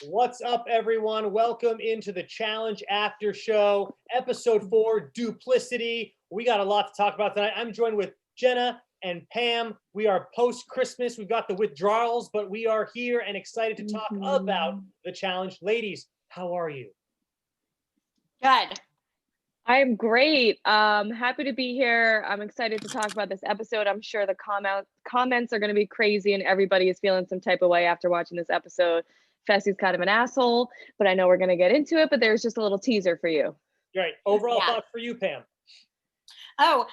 What's up, everyone? Welcome into the Challenge After Show, episode 4, Duplicity. We got a lot to talk about tonight. I'm joined with Jenna and Pam. We are post-Christmas. We've got the withdrawals, but we are here and excited to talk about the challenge. Ladies, how are you? Good. I'm great. Happy to be here. I'm excited to talk about this episode. I'm sure the comments are going to be crazy and everybody is feeling some type of way after watching this episode. Fessy's kind of an asshole, but I know we're going to get into it, but there's just a little teaser for you. Great. Overall thoughts for you, Pam? My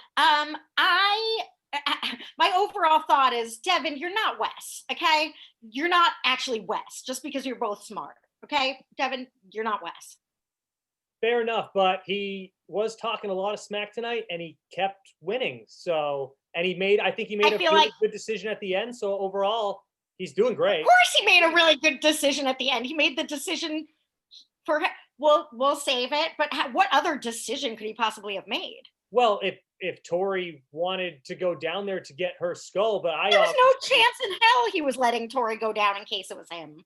overall thought is, Devin, you're not Wes, okay? You're not actually Wes, just because you're both smart, okay? Devin, you're not Wes. Fair enough, but he was talking a lot of smack tonight and he kept winning. So, and I think he made a really good decision at the end. So overall, he's doing great. Of course he made a really good decision at the end. He made the decision for, we'll save it, but what other decision could he possibly have made? Well, if Tori wanted to go down there to get her skull, but there was no chance in hell he was letting Tori go down in case it was him.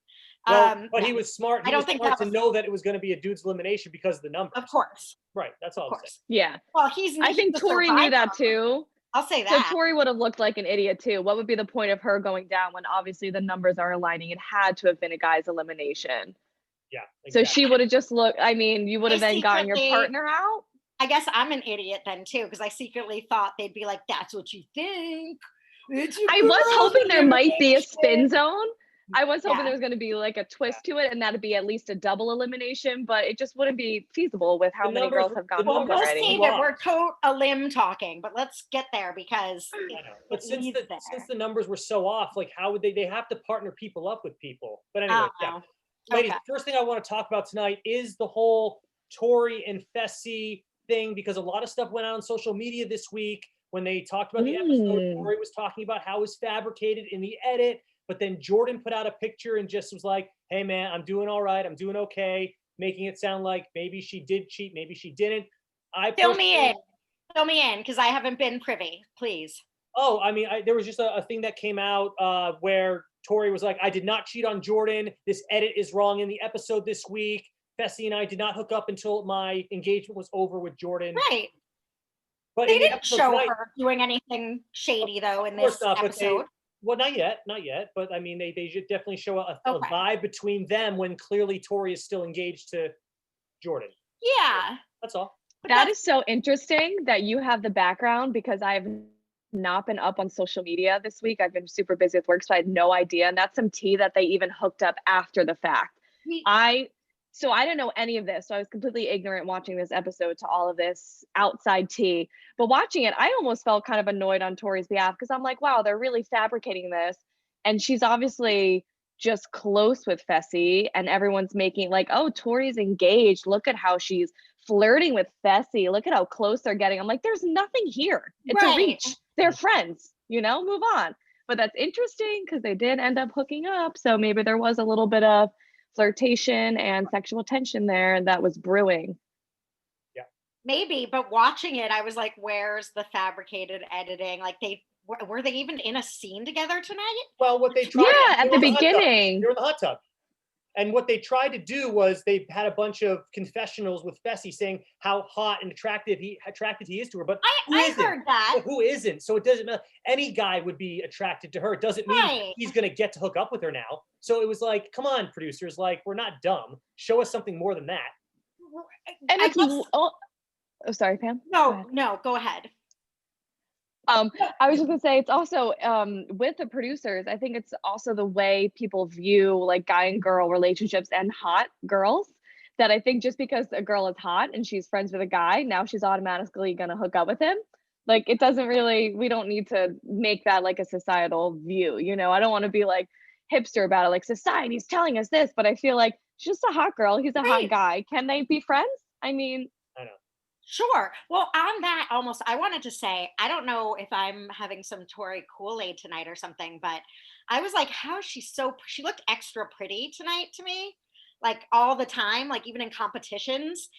Well, but he was smart. He was smart to know that it was going to be a dude's elimination because of the numbers. Of course. Right. That's all. Of course. Yeah. Well, I think Tori knew that too. I'll say that. So Tori would have looked like an idiot too. What would be the point of her going down when obviously the numbers are aligning? It had to have been a guy's elimination. Yeah. Exactly. So she would have just looked. I mean, you would have then gotten your partner out. I guess I'm an idiot then too, because I secretly thought they'd be like, "That's what you think." I was hoping there might be a spin zone. I was hoping there was going to be like a twist to it and that'd be at least a double elimination, but it just wouldn't be feasible with how many girls have gone home already. We'll save it. We're a limb talking, but let's get there because but since the numbers were so off, like how would they have to partner people up with people? But anyway, ladies, first thing I want to talk about tonight is the whole Tori and Fessy thing, because a lot of stuff went out on social media this week when they talked about the episode. Tori was talking about how it was fabricated in the edit. But then Jordan put out a picture and just was like, hey, man, I'm doing all right. I'm doing okay. Making it sound like maybe she did cheat. Maybe she didn't. Fill me in because I haven't been privy, please. Oh, I mean, there was just a thing that came out where Tori was like, I did not cheat on Jordan. This edit is wrong in the episode this week. Fessy and I did not hook up until my engagement was over with Jordan. Right. But they didn't show her doing anything shady, though, in this episode. Well, not yet. But I mean, they definitely show a vibe between them when clearly Tori is still engaged to Jordan. Yeah. That's all. That is so interesting that you have the background, because I've not been up on social media this week. I've been super busy with work, so I had no idea. And that's some tea that they even hooked up after the fact. So I didn't know any of this. So I was completely ignorant watching this episode to all of this outside tea. But watching it, I almost felt kind of annoyed on Tori's behalf, because I'm like, wow, they're really fabricating this. And she's obviously just close with Fessy, and everyone's making like, oh, Tori's engaged. Look at how she's flirting with Fessy. Look at how close they're getting. I'm like, there's nothing here. It's a reach. They're friends, move on. But that's interesting because they did end up hooking up. So maybe there was a little bit of flirtation and sexual tension there, and that was brewing. Yeah, maybe, but watching it, I was like, where's the fabricated editing? Like, were they even in a scene together tonight? Well, what they tried at the beginning, they were in the hot tub, and what they tried to do was they had a bunch of confessionals with Fessy saying how hot and attracted he is to her. But I heard that. But who isn't? So it doesn't matter. Any guy would be attracted to her. It doesn't mean he's going to get to hook up with her now. So it was like, come on, producers, like, we're not dumb. Show us something more than that. And sorry, Pam. No, go ahead. I was just gonna say, it's also with the producers, I think it's also the way people view like guy and girl relationships and hot girls, that I think just because a girl is hot and she's friends with a guy, now she's automatically gonna hook up with him. Like, it doesn't really, we don't need to make that like a societal view, I don't want to be like hipster about it, like society's telling us this, but I feel like she's just a hot girl, he's a hot guy. Can they be friends? I mean, I know. Sure. Well, on that, I wanted to say, I don't know if I'm having some Tori Kool-Aid tonight or something, but I was like, she looked extra pretty tonight to me, like all the time, like even in competitions.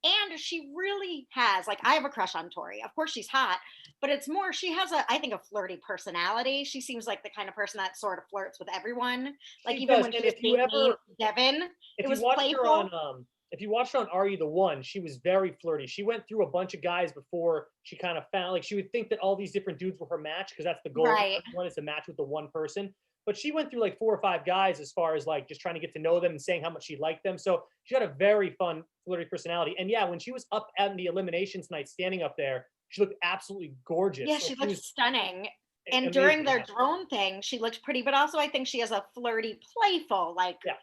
And she really has, like, I have a crush on Tori. Of course she's hot, but it's more, she has I think, a flirty personality. She seems like the kind of person that sort of flirts with everyone. Like, She even does. when And she was if you dating ever, Devin, it if you was watched her playful. on, if you watched her on Are You the One, she was very flirty. She went through a bunch of guys before she kind of found, like, she would think that all these different dudes were her match because that's the goal. Right. One is to match with the one person. But she went through like 4 or 5 guys as far as like just trying to get to know them and saying how much she liked them. So she had a very fun, flirty personality. And yeah, when she was up at the eliminations night, standing up there, she looked absolutely gorgeous. Yeah, So she she looked was stunning. And amazing. during their Yeah. drone thing, she looked pretty, but also I think she has a flirty, playful, like, Yeah.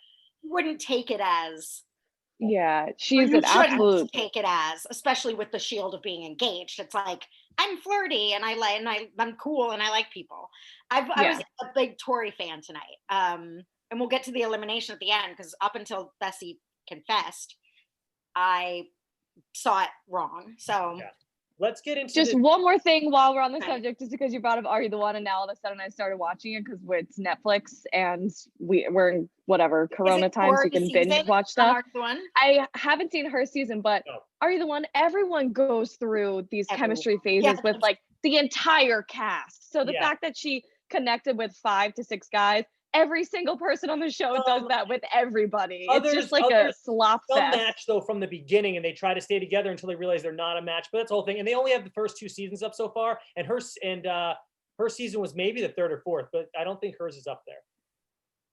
you wouldn't take it as, Yeah, or she's you an shouldn't absolute. take it as, especially with the shield of being engaged. It's like, I'm flirty and I'm cool and I like people. I was Yeah. a big Tori fan tonight. And we'll get to the elimination at the end because up until Fessy confessed, I saw it wrong. So Yeah. Let's get into Just this. one more thing while we're on the Okay. subject, just because you brought up Are You the One, and now all of a sudden I started watching it because it's Netflix and we're in whatever Corona times, so you can binge watch stuff. I haven't seen her season, but No. Are You the One? Everyone goes through these Everyone. chemistry phases with like the entire cast. So the Yeah. fact that she connected with 5 to 6 guys, every single person on the show does that with everybody. It's just like a slop Some fest. match though from the beginning, and they try to stay together until they realize they're not a match. But that's the whole thing. And they only have the first 2 seasons up so far. And her season was maybe the 3rd or 4th, but I don't think hers is up there.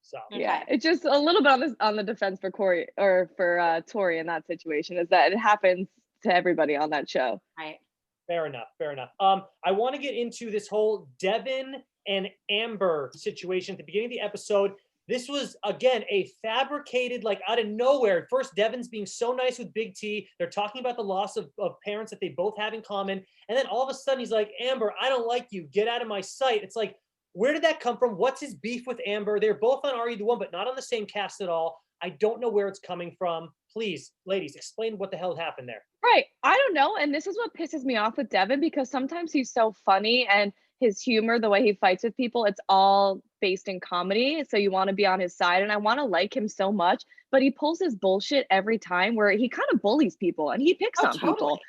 So yeah, it's just a little bit on the defense for Corey or for Tori in that situation, is that it happens to everybody on that show. Right. Fair enough. Fair enough. I want to get into this whole Devin and Amber situation at the beginning of the episode. This was, again, a fabricated, like, out of nowhere. First, Devin's being so nice with Big T. They're talking about the loss of parents that they both have in common. And then all of a sudden, he's like, Amber, I don't like you. Get out of my sight. It's like, where did that come from? What's his beef with Amber? They're both on Are You the One, but not on the same cast at all. I don't know where it's coming from. Please, ladies, explain what the hell happened there. Right. I don't know. And this is what pisses me off with Devin, because sometimes he's so funny and his humor, the way he fights with people, it's all based in comedy. So you want to be on his side, and I want to like him so much, but he pulls his bullshit every time where he kind of bullies people and he picks on people.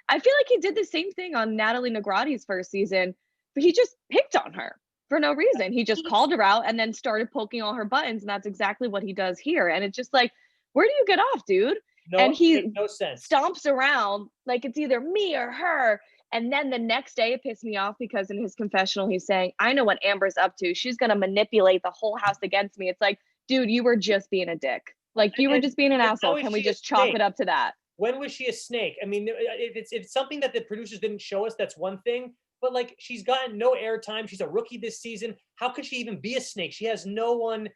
I feel like he did the same thing on Natalie Negrati's first season, but he just picked on her for no reason. He just called her out and then started poking all her buttons. And that's exactly what he does here. And it's just like, where do you get off, dude? No, and he no sense. Stomps around like it's either me or her. And then the next day it pissed me off because in his confessional, he's saying, I know what Amber's up to. She's going to manipulate the whole house against me. It's like, dude, you were just being a dick. Like, you were just being an asshole. Can we just chalk it up to that? When was she a snake? I mean, if it's something that the producers didn't show us, that's one thing. But like, she's gotten no airtime. She's a rookie this season. How could she even be a snake? She has no one.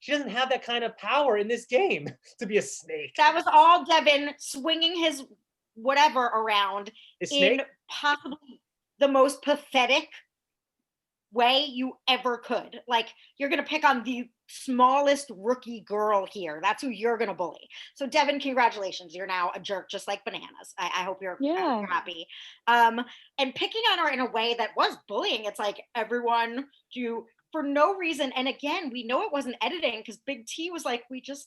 She doesn't have that kind of power in this game to be a snake. That was all Devin swinging his whatever around in possibly the most pathetic way you ever could. Like, you're going to pick on the smallest rookie girl here. That's who you're going to bully. So Devin, congratulations. You're now a jerk, just like Bananas. I hope you're happy. And picking on her in a way that was bullying. It's like, everyone for no reason. And again, we know it wasn't editing because Big T was like,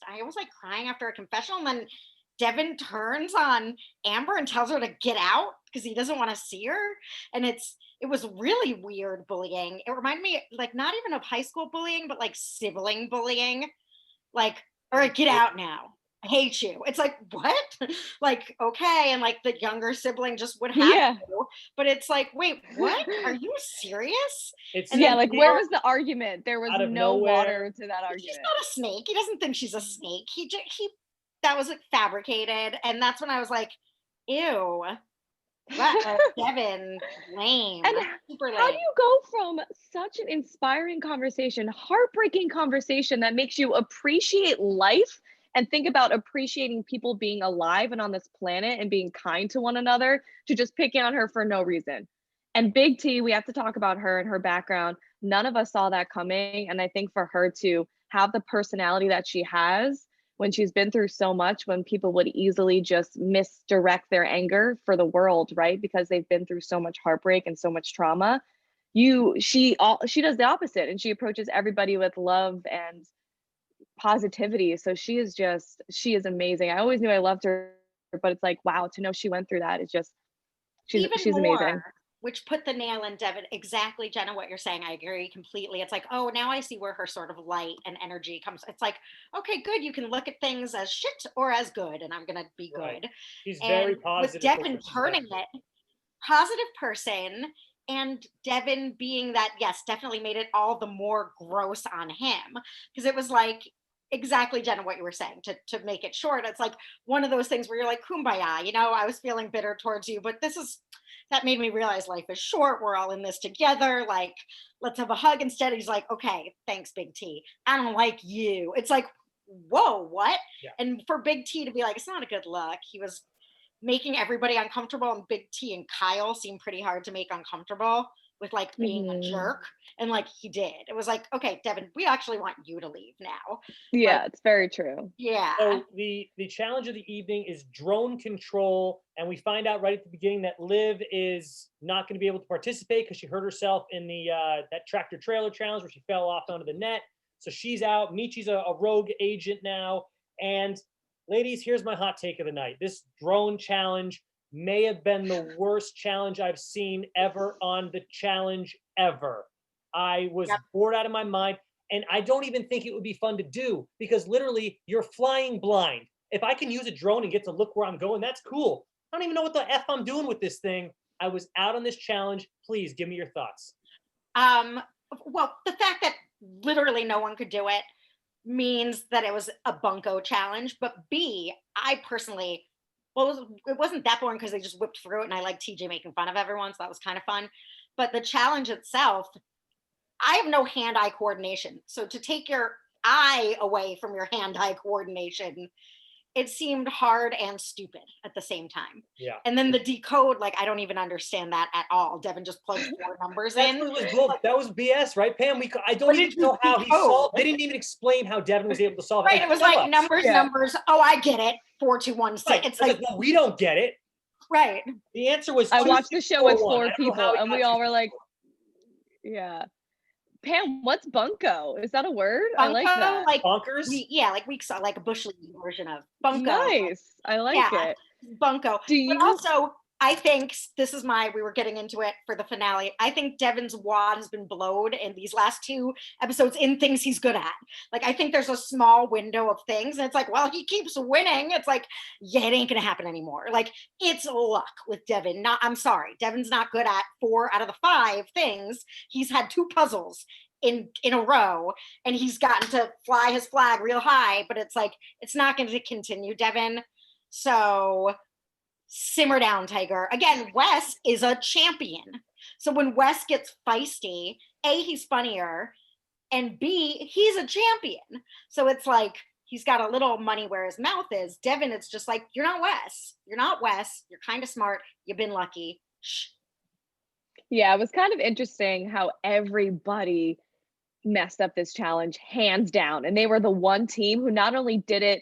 I was like crying after a confessional. And then Devin turns on Amber and tells her to get out because he doesn't want to see her. And it was really weird bullying. It reminded me, like, not even of high school bullying, but like sibling bullying. Like, all right, get out now. I hate you. It's like, what? Like, okay. And like the younger sibling just would have to. But it's like, wait, what? Are you serious? Like, where was the argument? There was no water to that argument. He's not a snake. He doesn't think she's a snake. He that was like fabricated. And that's when I was like, ew. Devin, lame. And super lame. How do you go from such an inspiring conversation, heartbreaking conversation that makes you appreciate life and think about appreciating people being alive and on this planet and being kind to one another, to just picking on her for no reason? And Big T, we have to talk about her and her background. None of us saw that coming. And I think for her to have the personality that she has, when she's been through so much, when people would easily just misdirect their anger for the world, right? Because they've been through so much heartbreak and so much trauma. She does the opposite, and she approaches everybody with love and positivity. So she is amazing. I always knew I loved her but it's like, wow, to know she went through that is just, she's more, amazing. Which put the nail in Devin. Exactly, Jenna, what you're saying. I agree completely. It's like, oh, now I see where her sort of light and energy comes. It's like, okay, good. You can look at things as shit or as good, and I'm going to be Right. good. She's and very positive. With Devin turning it, positive person, and Devin being that, yes, definitely made it all the more gross on him. Because it was like, exactly, Jenna, what you were saying, to make it short. It's like one of those things where you're like, kumbaya, you know, I was feeling bitter towards you, but that made me realize life is short. We're all in this together. Like, let's have a hug instead. He's like, okay, thanks, Big T. I don't like you. It's like, whoa, what? Yeah. And for Big T to be like, it's not a good look. He was making everybody uncomfortable, and Big T and Kyle seemed pretty hard to make uncomfortable with like being a jerk. And like he did. It was like, okay, Devin, we actually want you to leave now. Yeah, it's very true. Yeah. So the challenge of the evening is drone control, and we find out right at the beginning that Liv is not going to be able to participate because she hurt herself in the that tractor trailer challenge where she fell off onto the net. So she's out. Michi's a rogue agent now. And ladies, here's my hot take of the night. This drone challenge may have been the worst challenge I've seen ever on the challenge ever. I was bored out of my mind. And I don't even think it would be fun to do because literally you're flying blind. If I can use a drone and get to look where I'm going, that's cool. I don't even know what the F I'm doing with this thing. I was out on this challenge. Please give me your thoughts. Well, the fact that literally no one could do it means that it was a bunko challenge. But B, I personally, it wasn't that boring because they just whipped through it, and I like TJ making fun of everyone, so that was kind of fun. But the challenge itself, I have no hand-eye coordination. So to take your eye away from your hand-eye coordination, it seemed hard and stupid at the same time. Yeah. And then the decode, like, I don't even understand that at all. Devin just plugged 4 numbers in. That was BS, right, Pam? I don't even know how he solved. They didn't even explain how Devin was able to solve it. Right, it was like numbers. Oh, I get it. 4216. Right. It's like, well, we don't get it. Right. The answer was. I watched the show with 4 people, and we all were like, yeah. Pam, what's bunko? Is that a word? Bunko, I like that. Like bonkers? Like a bush league version of bunko. Nice. I like it. Bunko. But also, I think we were getting into it for the finale. I think Devin's wad has been blowed in these last 2 episodes in things he's good at. Like, I think there's a small window of things, and it's like, well, he keeps winning. It's like, yeah, it ain't gonna happen anymore. Like, it's luck with Devin. I'm sorry. Devin's not good at 4 out of the 5 things. He's had 2 puzzles in a row, and he's gotten to fly his flag real high, but it's like, it's not going to continue, Devin. So simmer down, Tiger. Again, Wes is a champion. So when Wes gets feisty, A, he's funnier, and B, he's a champion. So it's like, he's got a little money where his mouth is. Devin, it's just like, you're not Wes. You're not Wes. You're kind of smart. You've been lucky. Shh. Yeah, it was kind of interesting how everybody messed up this challenge, hands down. And they were the one team who not only did it,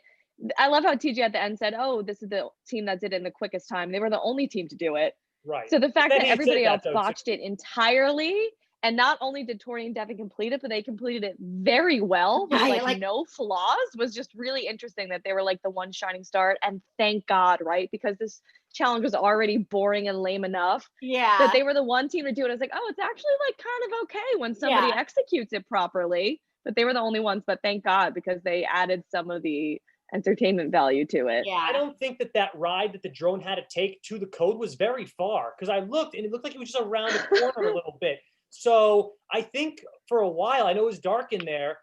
I love how TJ at the end said, oh, this is the team that did it in the quickest time. They were the only team to do it. Right. So the fact that everybody else botched it entirely, and not only did Tori and Devin complete it, but they completed it very well, with like no flaws, was just really interesting that they were like the one shining star. And thank God, right? Because this challenge was already boring and lame enough. Yeah. That they were the one team to do it. I was like, oh, it's actually like kind of okay when somebody executes it properly. But they were the only ones. But thank God, because they added some of the entertainment value to it. Yeah. I don't think that ride that the drone had to take to the code was very far, because I looked and it looked like it was just around the corner a little bit. So I think for a while, I know it was dark in there.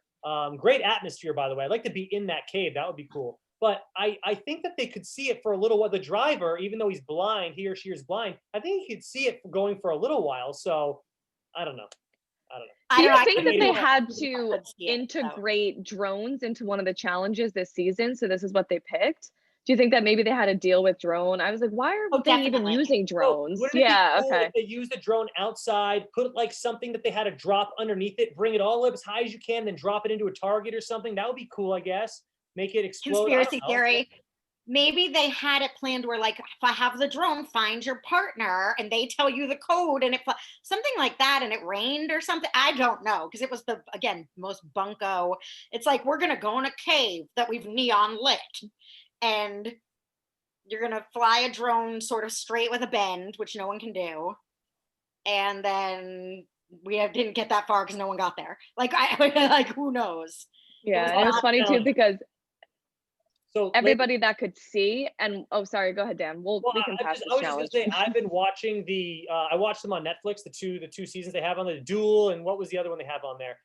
Great atmosphere, by the way. I'd like to be in that cave. That would be cool. But I think that they could see it for a little while. The driver, even though he's blind, he or she is blind, I think he could see it going for a little while. So I don't know. Do you think that they had to integrate drones into one of the challenges this season? So this is what they picked. Do you think that maybe they had to deal with drone? I was like, why are they even using drones? Yeah, okay. If they use the drone outside, put like something that they had to drop underneath it, bring it all up as high as you can, then drop it into a target or something. That would be cool, I guess. Make it explode. Conspiracy theory. Maybe they had it planned where, like, if I have the drone, find your partner, and they tell you the code, and if something like that, and it rained or something. I don't know, because it was most bunko. It's like, we're gonna go in a cave that we've neon lit, and you're gonna fly a drone sort of straight with a bend, which no one can do, and then didn't get that far because no one got there. Like like who knows? Yeah, and it was funny too because so everybody that could see and sorry, go ahead, Dan. We can pass this challenge. I was just gonna say I've been watching I watched them on Netflix, the two seasons they have on the Duel, and what was the other one they have on there?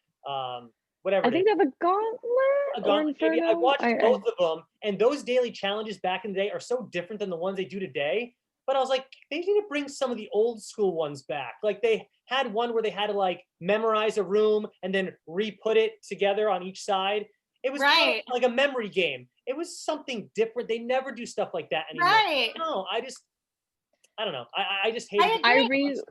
Whatever. I think they have a gauntlet. Maybe. I watched both of them, and those daily challenges back in the day are so different than the ones they do today. But I was like, they need to bring some of the old school ones back. Like they had one where they had to like memorize a room and then re-put it together on each side. It was kind of like a memory game. It was something different. They never do stuff like that anymore. Right. No, I don't know. I just hate it.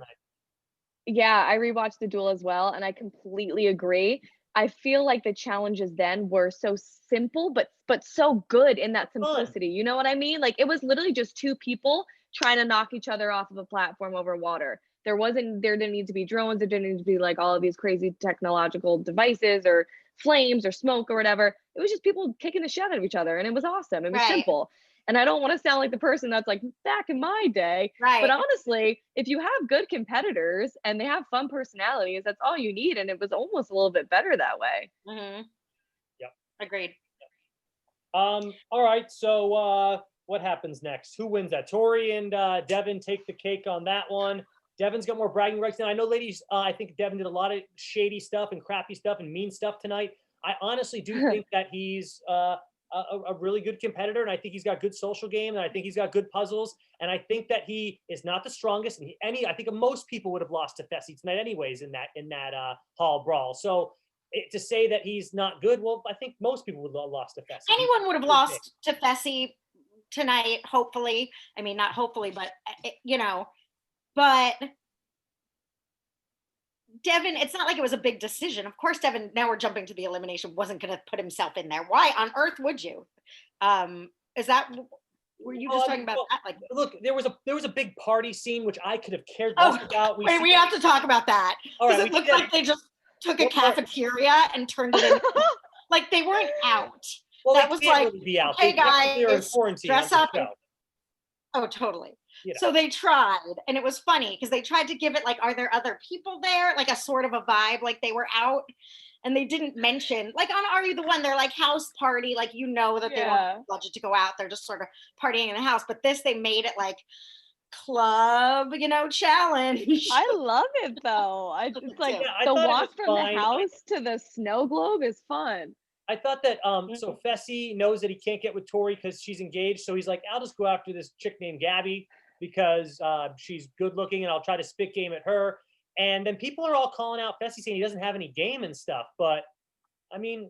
Yeah, I rewatched the Duel as well, and I completely agree. I feel like the challenges then were so simple, but so good in that simplicity. You know what I mean? Like it was literally just two people trying to knock each other off of a platform over water. There didn't need to be drones. There didn't need to be like all of these crazy technological devices or flames or smoke or whatever. It was just people kicking the shit out of each other, and it was awesome. It was simple. And I don't want to sound like the person that's like back in my day, but honestly, if you have good competitors and they have fun personalities, that's all you need. And it was almost a little bit better that way. Mm-hmm. Yep. Agreed. All right. So what happens next? Who wins that? Tori and Devin take the cake on that one. Devin's got more bragging rights now. I know, ladies, I think Devin did a lot of shady stuff and crappy stuff and mean stuff tonight. I honestly do think that he's a really good competitor, and I think he's got good social game, and I think he's got good puzzles, and I think that he is not the strongest. And I think most people would have lost to Fessy tonight, anyways, in that hall brawl. So to say that he's not good, well, I think most people would have lost to Fessy. Anyone would have lost to Fessy tonight, hopefully. I mean, not hopefully, but But Devin, it's not like it was a big decision. Of course, Devin, now we're jumping to the elimination, wasn't going to put himself in there. Why on earth would you? Were you just talking about that? Like, look, there was a big party scene, which I could have cared less about. We have to talk about that. Because it looked like they just took a cafeteria and turned it into, like they weren't out. Well, that was like, really be out. Hey guys, dress up. Oh, totally. So they tried, and it was funny because they tried to give it like, are there other people there? Like a sort of a vibe, like they were out, and they didn't mention, like on Are You the One, they're like house party, like they don't have budget to go out, they're just sort of partying in the house. But this, they made it like club, challenge. I love it though. It's like the walk from the house to the snow globe is fun. I thought that so Fessy knows that he can't get with Tori because she's engaged, so he's like, I'll just go after this chick named Gabby because she's good looking, and I'll try to spit game at her. And then people are all calling out Fessy, saying he doesn't have any game and stuff. But I mean,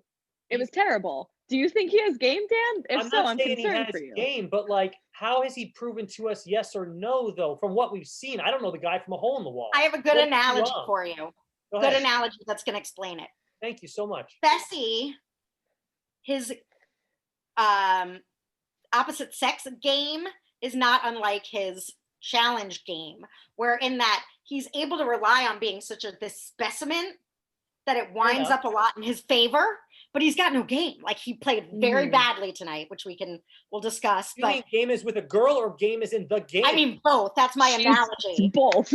it was terrible. Do you think he has game, Dan? I'm concerned for you. Game, but like, how has he proven to us yes or no? Though, from what we've seen, I don't know the guy from a hole in the wall. I have a good analogy for you. Good analogy that's going to explain it. Thank you so much. Fessy, his opposite sex game is not unlike his challenge game, where in that he's able to rely on being such this specimen that it winds up a lot in his favor, but he's got no game. Like he played very badly tonight, which we'll discuss. You mean game is with a girl or game is in the game? I mean both. That's my analogy. Both.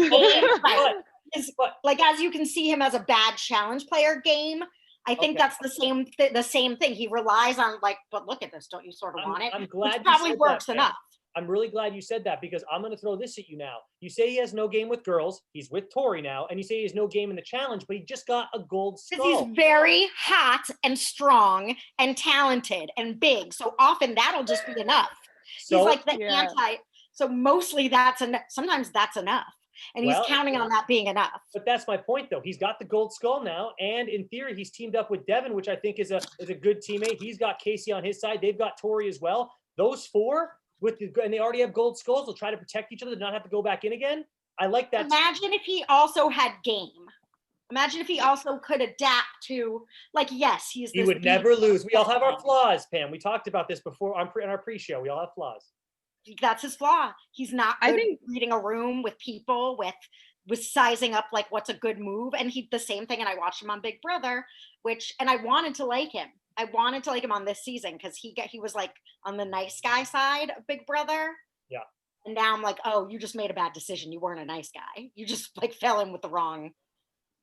Like as you can see him as a bad challenge player game, I think that's the same thing. He relies on but look at this, don't you sort of want it? I'm glad which probably works enough. I'm really glad you said that because I'm going to throw this at you now. You say he has no game with girls. He's with Tori now. And you say he has no game in the challenge, but he just got a gold skull. Because he's very hot and strong and talented and big. So often that'll just be enough. So, he's like the anti. So mostly that's enough. Sometimes that's enough. And he's counting on that being enough. But that's my point, though. He's got the gold skull now. And in theory, he's teamed up with Devin, which I think is a good teammate. He's got Casey on his side. They've got Tori as well. Those four, and they already have gold skulls. They'll try to protect each other to not have to go back in again. I like that. Imagine if he also had game. Imagine if he also could adapt to, yes, he would never lose. We all have our flaws, Pam. We talked about this before in our pre-show. We all have flaws. That's his flaw. He's not good at reading a room with people, with sizing up what's a good move. And the same thing. And I watched him on Big Brother, and I wanted to like him. I wanted to like him on this season because he was like on the nice guy side of Big Brother. Yeah. And now I'm like, oh, you just made a bad decision. You weren't a nice guy. You just like fell in with the wrong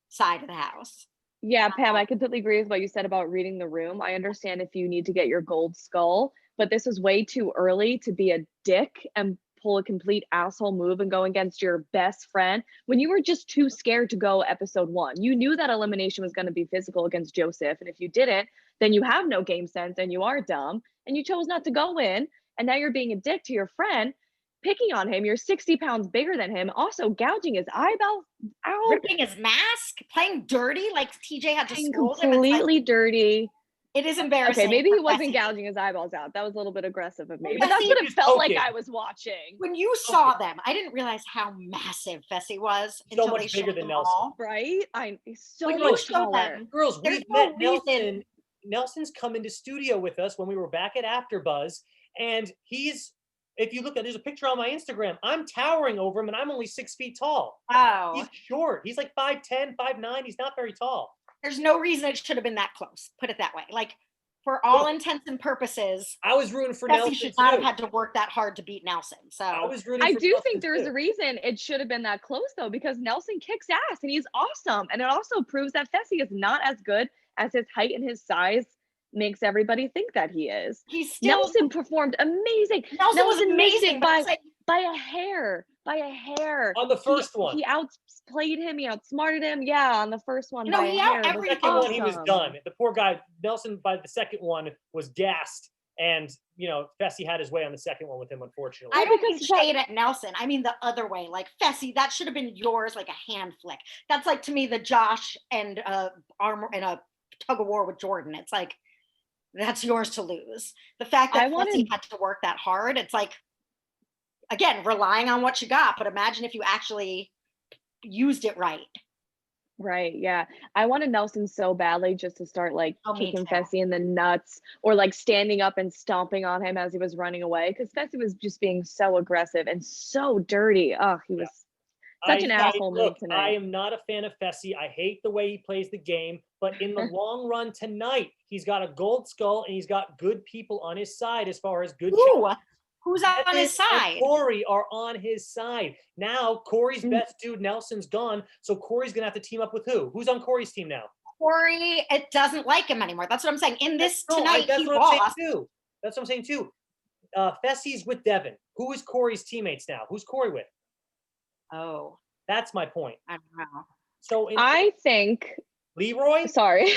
side of the house. Yeah, Pam, I completely agree with what you said about reading the room. I understand if you need to get your gold skull, but this is way too early to be a dick and pull a complete asshole move and go against your best friend when you were just too scared to go episode 1. You knew that elimination was going to be physical against Joseph, and if you didn't, then you have no game sense and you are dumb and you chose not to go in, and now you're being a dick to your friend, picking on him. You're 60 pounds bigger than him, also gouging his eyeball out, ripping his mask, playing dirty, like TJ had to scold him. Completely like, dirty. It is embarrassing. Okay, maybe he wasn't gouging his eyeballs out. That was a little bit aggressive of me, but that's what it felt like I was watching. When you saw them, I didn't realize how massive Fessy was. So much bigger than Nelson. All. Right? He's so much taller. Girls, we've met Nelson. Nelson's come into studio with us when we were back at AfterBuzz, and if you look at, there's a picture on my Instagram. I'm towering over him, and I'm only 6 feet tall. Oh. He's short. He's like 5'10", 5'9". He's not very tall. There's no reason it should have been that close. Put it that way. Like, for all intents and purposes, I was rooting for Fessy Nelson should not have had to work that hard to beat Nelson. So I do think there's a reason it should have been that close, though, because Nelson kicks ass and he's awesome. And it also proves that Fessy is not as good as his height and his size makes everybody think that he is. Nelson performed amazing. Nelson was amazing by a hair. On the first one. He outplayed him. He outsmarted him. Yeah, on the first one. No, the second one, he was done. The poor guy, Nelson, by the second one, was gassed. And, Fessy had his way on the second one with him, unfortunately. I don't mean shade at Nelson. I mean the other way. Like, Fessy, that should have been yours, like a hand flick. That's like, to me, the Josh and armor and a tug of war with Jordan. It's like, that's yours to lose. The fact that Fessy had to work that hard, it's like, again, relying on what you got, but imagine if you actually used it right. Right, yeah. I wanted Nelson so badly just to start like kicking Fessy in the nuts or like standing up and stomping on him as he was running away, because Fessy was just being so aggressive and so dirty. Oh, he was such an asshole move tonight. I am not a fan of Fessy. I hate the way he plays the game, but in the long run tonight, he's got a gold skull and he's got good people on his side as far as good challenges. Who's on his side? Tori are on his side. Now, Corey's best dude, Nelson's gone, so Corey's going to have to team up with who? Who's on Corey's team now? Corey, it doesn't like him anymore. That's what I'm saying. In this tonight, he lost. That's what I'm saying, too. Fessy's with Devin. Who is Corey's teammates now? Who's Corey with? Oh. That's my point. I don't know. So I think... Leroy? Sorry.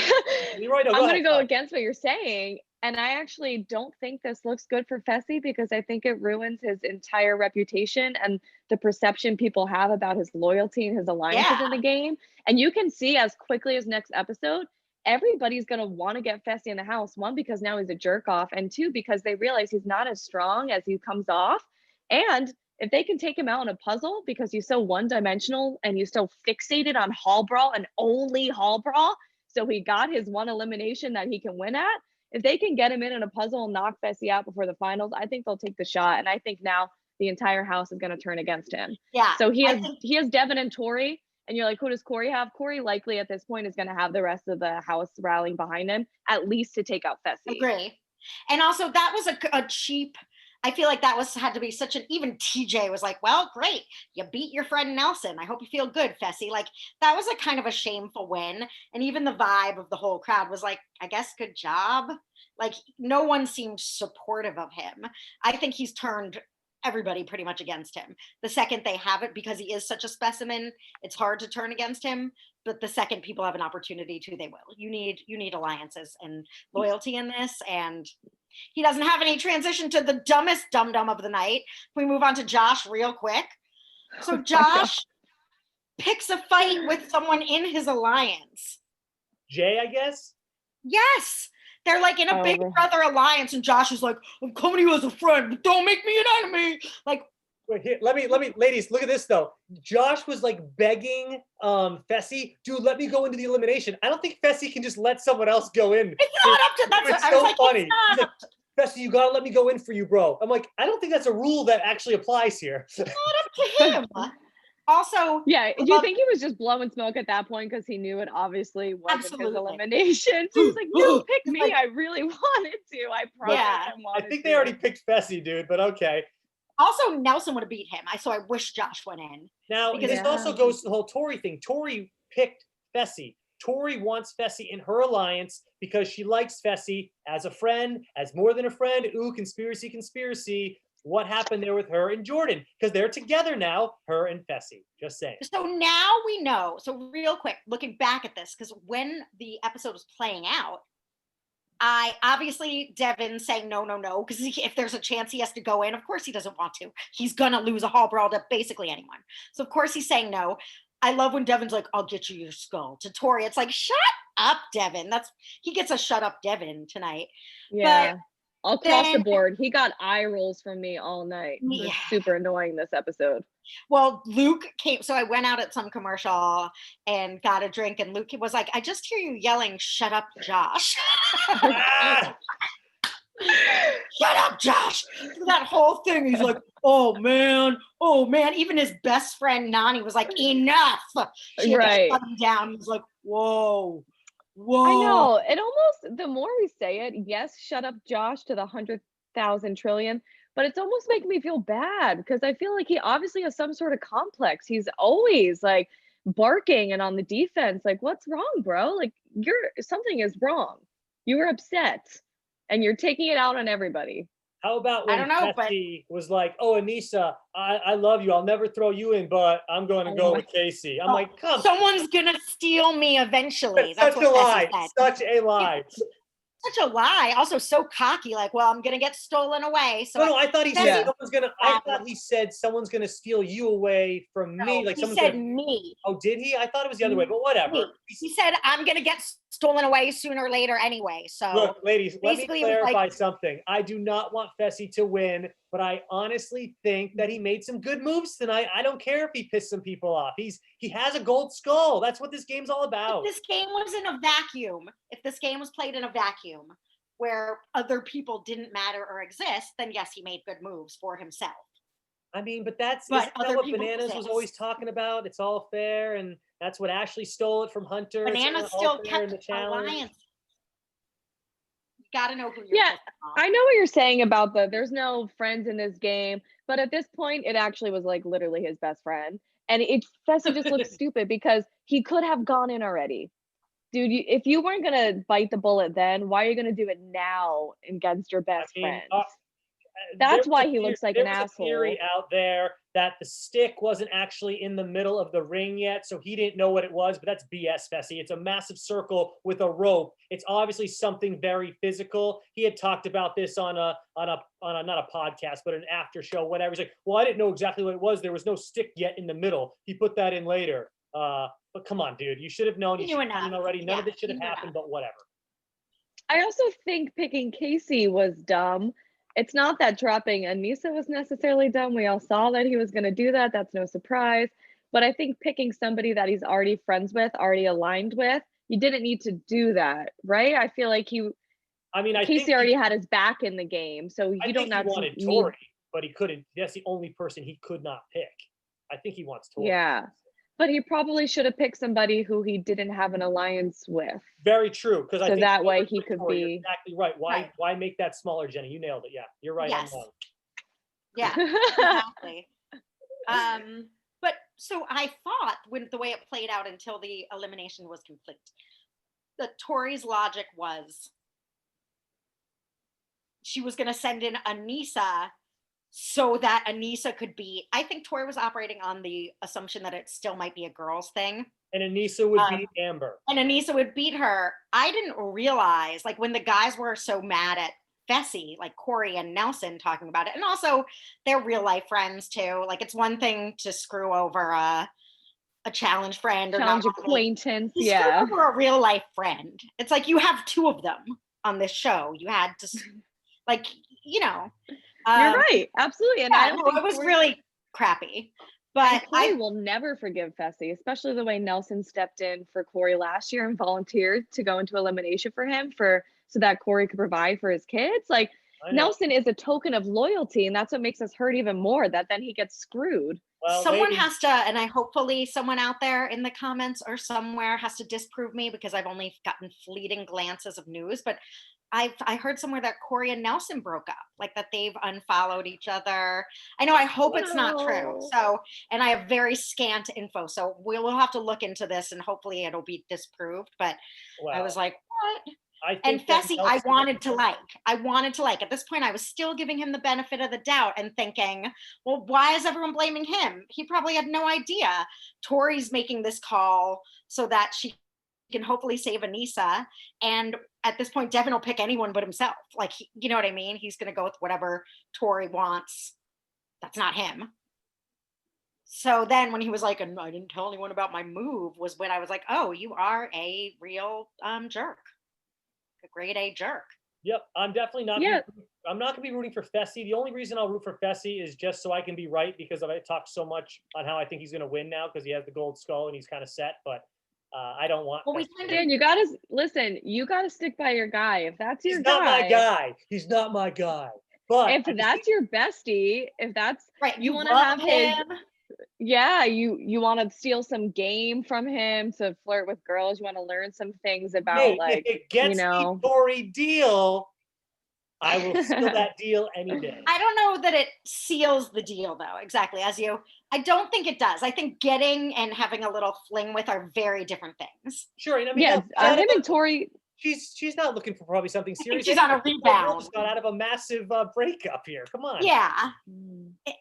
Leroy, no, I'm going to go against what you're saying. And I actually don't think this looks good for Fessy, because I think it ruins his entire reputation and the perception people have about his loyalty and his alliances in the game. And you can see as quickly as next episode, everybody's going to want to get Fessy in the house. 1, because now he's a jerk off. And 2, because they realize he's not as strong as he comes off. And if they can take him out in a puzzle because he's so one-dimensional and he's so fixated on hall brawl and only hall brawl, so he got his one elimination that he can win at, if they can get him in a puzzle and knock Fessy out before the finals, I think they'll take the shot. And I think now the entire house is going to turn against him. Yeah. So he has Devin and Tori, and you're like, who does Corey have? Corey likely at this point is going to have the rest of the house rallying behind him, at least to take out Fessy. Agree. And also that was a cheap, I feel like that had to be such an, even TJ was like, well, great. You beat your friend Nelson. I hope you feel good, Fessy. Like, that was a kind of a shameful win. And even the vibe of the whole crowd was like, I guess, good job. Like, no one seemed supportive of him. I think he's turned everybody pretty much against him. The second they have it, because he is such a specimen, it's hard to turn against him. But the second people have an opportunity to, they will. You need alliances and loyalty in this. And he doesn't have any transition to the dumbest dum-dum of the night. Can we move on to Josh real quick? So Josh picks a fight with someone in his alliance. Jay, I guess? Yes. They're like in a Big Brother alliance, and Josh is like, I'm coming to you as a friend, but don't make me an enemy. Like, wait, here, let me, ladies, look at this though. Josh was like begging Fessy, dude, let me go into the elimination. I don't think Fessy can just let someone else go in. It's not up to that. It's so funny. He's like, Fessy, you gotta let me go in for you, bro. I'm like, I don't think that's a rule that actually applies here. It's not up to him. Also, yeah, do you think he was just blowing smoke at that point because he knew it obviously wasn't his elimination? So he's like, no, pick me. I really wanted to. I promise I wanted to. I think they already picked Fessy, dude, but okay. Also, Nelson would have beat him. So I wish Josh went in. Now, this also goes to the whole Tori thing. Tori picked Fessy. Tori wants Fessy in her alliance because she likes Fessy as a friend, as more than a friend. Ooh, conspiracy, conspiracy. What happened there with her and Jordan? Because they're together now, her and Fessy. Just saying. So now we know. So real quick, looking back at this, because when the episode was playing out, I obviously Devin saying no, because if there's a chance he has to go in, of course he doesn't want to. He's gonna lose a hall brawl to basically anyone. So of course he's saying no. I love when Devin's like, I'll get you your skull. To Tori, it's like, shut up, Devin. He gets a shut up, Devin tonight. Yeah. But across the board, he got eye rolls from me all night. It was super annoying this episode. Well, Luke came, so I went out at some commercial and got a drink, and Luke was like, I just hear you yelling, shut up, Josh. Shut up, Josh. That whole thing, he's like, oh man. Even his best friend Nani was like, enough. She had to shut him down. He was like, whoa. I know. It almost, the more we say it, yes, shut up, Josh, to the 100,000 trillion, but it's almost making me feel bad because I feel like he obviously has some sort of complex. He's always like barking and on the defense. Like, what's wrong, bro? Like, something is wrong. You were upset and you're taking it out on everybody. How about when Fessy was like, oh, Anissa, I love you. I'll never throw you in, but I'm going to go with Casey. I'm like, come. Someone's going to steal me eventually. That's such a lie. Such a lie. Such a lie. Also so cocky, like, well, I'm going to get stolen away. So no, I thought he said someone's going to, I thought he said someone's going to steal you away from me. Like he said me. Oh, did he? I thought it was the other way, but whatever. He said, I'm going to get stolen away sooner or later anyway. So look, ladies, let me clarify something. I do not want Fessy to win, but I honestly think that he made some good moves tonight. I don't care if he pissed some people off. He has a gold skull. That's what this game's all about. If this game was in a vacuum, if this game was played in a vacuum where other people didn't matter or exist, then yes, he made good moves for himself. I mean, but that's what Bananas was always talking about. It's all fair, and that's what Ashley stole it from Hunter. Bananas still kept the alliance. You gotta know who you're. Yeah, I know what you're saying about there's no friends in this game, but at this point, it actually was like literally his best friend, and Fessy just looks stupid because he could have gone in already. Dude, if you weren't gonna bite the bullet then, why are you gonna do it now against your best friend? That's why he looks like an asshole. There was a theory out there that the stick wasn't actually in the middle of the ring yet, so he didn't know what it was, but that's BS, Fessy. It's a massive circle with a rope. It's obviously something very physical. He had talked about this on a not a podcast, but an after show, whatever. He's like, well, I didn't know exactly what it was. There was no stick yet in the middle. He put that in later. But come on, dude. You should have known. You should have known already. None of this should have happened, but whatever. I also think picking Casey was dumb. It's not that dropping Anissa was necessarily dumb. We all saw that he was going to do that. That's no surprise. But I think picking somebody that he's already friends with, already aligned with, you didn't need to do that, right? I feel like Casey already had his back in the game, so you don't have to. He wanted Tori, but he couldn't. That's the only person he could not pick. I think he wants Tori. Yeah. But he probably should have picked somebody who he didn't have an alliance with. Very true, because I think that way he could be. You're exactly right. Why make that smaller, Jenny? You nailed it. Yeah, you're right. Yes. Yeah, exactly. But so I thought when the way it played out until the elimination was complete, that Tori's logic was she was going to send in Anissa so that Anissa could beat. I think Tori was operating on the assumption that it still might be a girls thing. And Anissa would beat Amber. And Anissa would beat her. I didn't realize, like, when the guys were so mad at Fessy, like Corey and Nelson talking about it, and also they're real life friends too. Like, it's one thing to screw over a challenge friend or challenge acquaintance. You screw over a real life friend. It's like you have two of them on this show. You had to, like, you know. You're right, absolutely. And I don't think it was really crappy. But I will never forgive Fessy, especially the way Nelson stepped in for Corey last year and volunteered to go into elimination for him so that Corey could provide for his kids. Like, Nelson is a token of loyalty, and that's what makes us hurt even more, that then he gets screwed. Well, someone has to, and hopefully someone out there in the comments or somewhere has to disprove me, because I've only gotten fleeting glances of news, but I heard somewhere that Corey and Nelson broke up, like that they've unfollowed each other. I know, I hope it's not true. So, and I have very scant info. So we'll have to look into this and hopefully it'll be disproved. But I was like, what? And Fessy, I wanted to like. At this point, I was still giving him the benefit of the doubt and thinking, well, why is everyone blaming him? He probably had no idea. Tori's making this call so that she can hopefully save Anissa. And at this point, Devin will pick anyone but himself. Like, you know what I mean? He's going to go with whatever Tori wants. That's not him. So then when he was like, and I didn't tell anyone about my move, was when I was like, oh, you are a real jerk. A grade A jerk. Yep, I'm definitely not. I'm not going to be rooting for Fessy. The only reason I'll root for Fessy is just so I can be right, because I talked so much on how I think he's going to win now because he has the gold skull and he's kind of set. But I don't want. Well, you gotta listen. You gotta stick by your guy. If that's your guy, he's not my guy. He's not my guy. But if that's your bestie, if that's right, you want to have him. Yeah, you want to steal some game from him to flirt with girls. You want to learn some things about if it gets me Tori deal, I will steal that deal any day. I don't know that it seals the deal though. Exactly, I don't think it does. I think getting and having a little fling with are very different things. Sure, and I mean, him and Tori. She's not looking for probably something serious. She's on a rebound. She's got out of a massive breakup here. Come on. Yeah,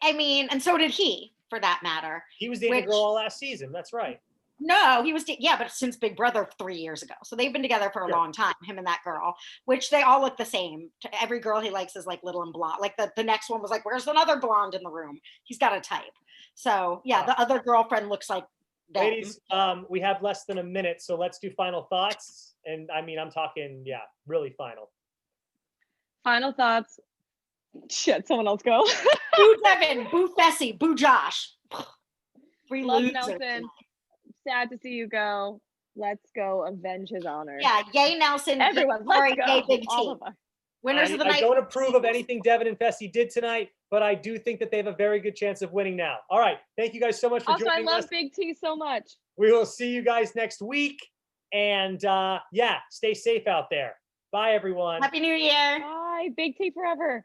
I mean, and so did he, for that matter. He was dating a girl all last season. That's right. No, he was, but since Big Brother 3 years ago. So they've been together for a long time, him and that girl, which they all look the same. Every girl he likes is like little and blonde. Like the next one was like, where's another blonde in the room? He's got a type. So yeah, the other girlfriend looks like them. Ladies, we have less than a minute, so let's do final thoughts. And I mean, I'm talking, really final. Final thoughts. Shit, someone else go. Boo Devin, boo Fessy, boo Josh. Free Love Nelson. Sad to see you go. Let's go avenge his honor. Yeah, yay Nelson. Everyone, let's go. Yay Big T. Winners of the night. I don't approve of anything Devin and Fessy did tonight, but I do think that they have a very good chance of winning now. All right. Thank you guys so much for joining us. Also, I love Big T so much. We will see you guys next week. And stay safe out there. Bye, everyone. Happy New Year. Bye. Big T forever.